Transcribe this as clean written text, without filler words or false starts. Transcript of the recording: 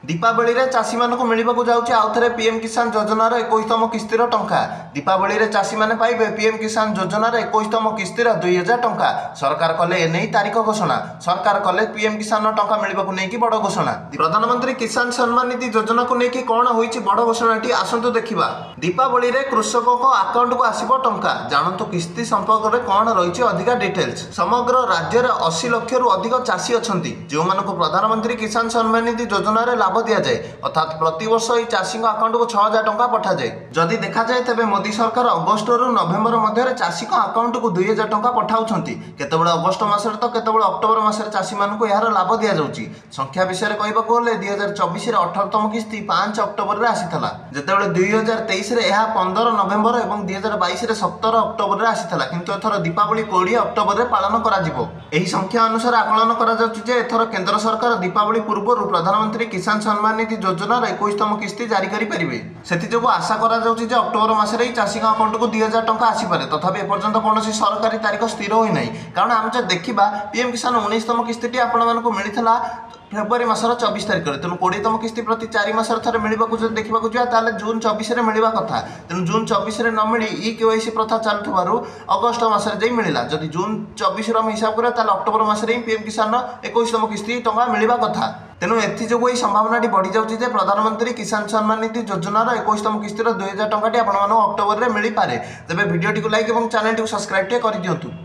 दीपावली रे चाषी मानक मिलवाक जाऊँगी आउ थे पीएम किसान योजनार 21तम किस्तिर टंका। दीपावली रे चाषी माने पाइबे पीएम किसान योजनार 21तम किस्तिर 2000 टंका। सरकार कले एने तारीख घोषणा। सरकार कले पीएम किसान टंका मिलवाक नहीं बड़ घोषणा। प्रधानमंत्री किसान सम्मान निधि योजना को लेकिन कौन होइछि बड़ घोषणाटी आसंतु देखिबा। दीपावली रे कृषकों को अकाउंट को आसीबो टंका। जानतु किस्ती संपर्क में कौन रही अधिका डिटेल्स। समग्र राज्य में 80 लाख रु अधिक चाषी अछंती जो मानक प्रधानमंत्री किसान सम्मान निधि योजनार लाभ दि जाए अर्थात प्रतिवर्ष ये चाषी अकाउंट को 6000 टंका पठा जाए। जदि देखा जाए तेबे मोदी सरकार अगस्ट रु नवेम्बर मध्य चाषी अकाउंट को 2000 टंका पठाउछंती। केतेबेले अगस्ट मासरे तो केतेबेले अक्टोबर मासरे चाषी मानक यार लाभ दि जाउची। संख्या विषय में कहबाको गले 2024 रे 18तम किस्ती 5 अक्टोबर रे आसीथला। जेतेबेले 2023 रे यह 15 नवेम्बर और 2022 रे 17 अक्टोबर रे आसीथला। किंतु एथर दीपावली 20 अक्टोबर रे पालन करा जिवो। एही संख्या अनुसार आकलन करा जाउची जे एथर केंद्र सरकार दीपावली पूर्व प्रधानमंत्री किसान सम्मान निधि योजनार 21तम किस्ती जारी करेंगे। से आशा करा जाउची जे अक्टोबर मासरे चाषी अकाउंट को 2000 टंका आसीपारे। तथापि एपर्यंत कौन सरकारी तारीख स्थिर होना। कारण आम जो देखा पीएम किसान 19तम किस्ती आपको मिलता फेब्रुआरी मासर 24 तारिख में। तेणु 20तम किस्ती प्रति 4 मासर थे मिलवा देखा जाए जून 24 में मिलवा कथा। तेणु जून 24 में न मिली ई-केवाईसी प्रथा चलुवर अगस्ट मसरे मिलला। जदि जून 24 आम हिसाब करें अक्टोबर मसरे पीएम किसान 21तम किस्ती टंका मिलवा कथा। तेणु एथोग ये संभावना बढ़ी जाऊँगी जे प्रधानमंत्री किसान सम्मान निधि योजनार 21तम किस्तिर 2000 टंका आपण अक्टोबर में मिल पारे। तेज भिडियो लाइक और चैनल सब्सक्राइब कर दिंतु।